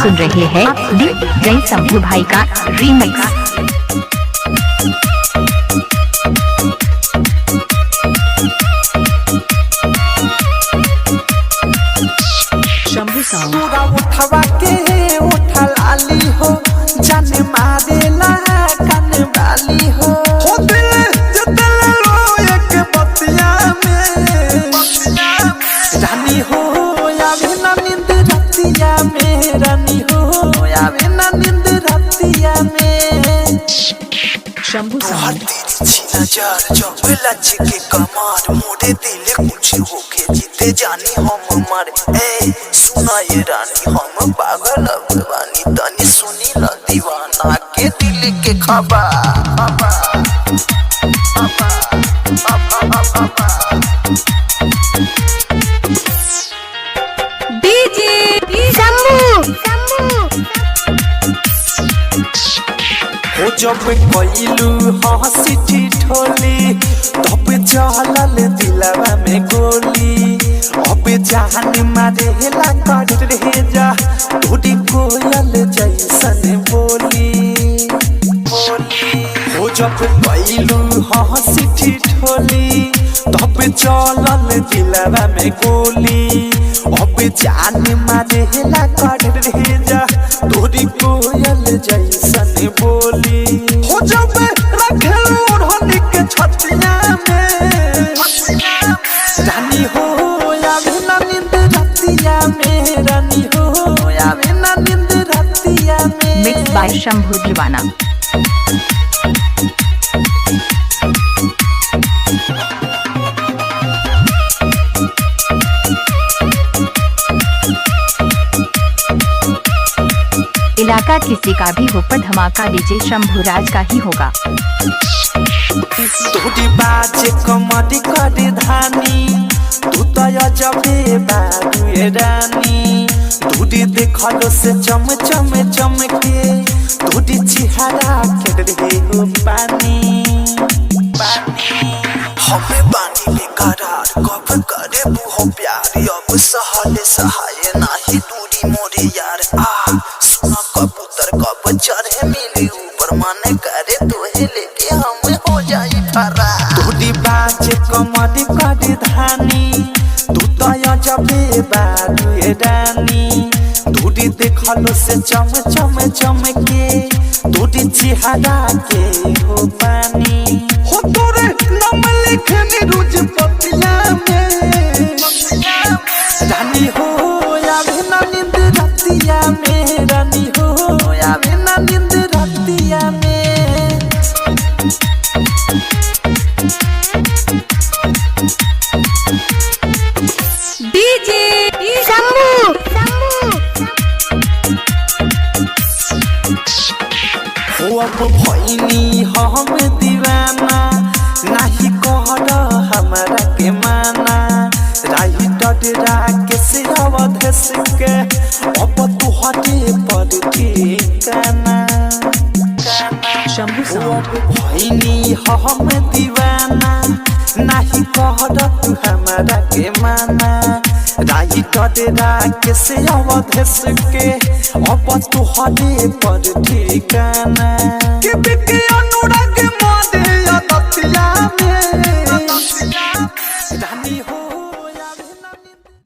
सुन रहे हैं डीजे शंभू भाई का रीमिक्स। शंभू साउंड पूरा उठवा के उठा लाली हो, जाने मारेला कान वाली हो दिल जतल रोए के बतिया में रानी हो आवे ना नींद रतिया में, रानी हो आवे ना नींद रतिया में। शंभू साउंड नजर जब लच के कमार मोरे दिल कुछ होके जीते जानी हम मर ए सुना ये रानी हम पागल बानी तनी सुनी ल दीवाना के दिल के खबर डीजे शंभू हो जब कइलू हंसी ठिठोली तब चलल दिलवा में गोली, अब जान मारेला कर रहे जा थोड़ी कोयल जैसन बोली हो जब कइलू हंसी ठिठोली तब चलल दिलवा में गोली, अब जान मारेला कर रहे जा थोड़ी कोयल जैसन बोली हो जब रखल ओढ़नी के छतिया में रानी हो आवे ना नींद रतिया में, रानी हो आवे ना नींद रतिया में। मिक्स बाय शंभू दीवाना। इलाका किसी का भी हो पर धमाका डीजे शंभू राज का ही होगा। तोड़ी बाजे कमरी करे धानी तू तो अजबे बाबू रानी, तोड़ी देखलो से चम चम चमके तोड़ी चिहारा के रहे हो पानी हमें बानी बेकरार कब करे वो प्यार अब सहले सहाय नाही दूरी मोरे यार सुना कबूतर कब चढ़े मिली ऊपर मन करे तोहे लेके हम हो जाई फरा तोड़ी बाजे कमरी करे धानी तू तो अजबे बाबू रानी, तोड़ी देखलो से चम चम चमके तोड़ी चिहारा के हो पानी हो तोरे नाम लिखने रोज पतिया में रानी हो आवे ना नींद रतिया में, रानी हो आवे ना नींद रतिया में। डीजे शंभू हो अब भइनी हम दीवाना नाही कहर हमारा के माना राही डडरा के से अवधेश के अब तुहरे पर ठिकाना शंभू हो साउंड अब भइनी हम दीवाना नाही कहर तू हमारा के माना राही डडरा के से अवधेश के अब तुहरे पर ठिकाना के बिके अनुराग मोदे या दतिया में रानी हो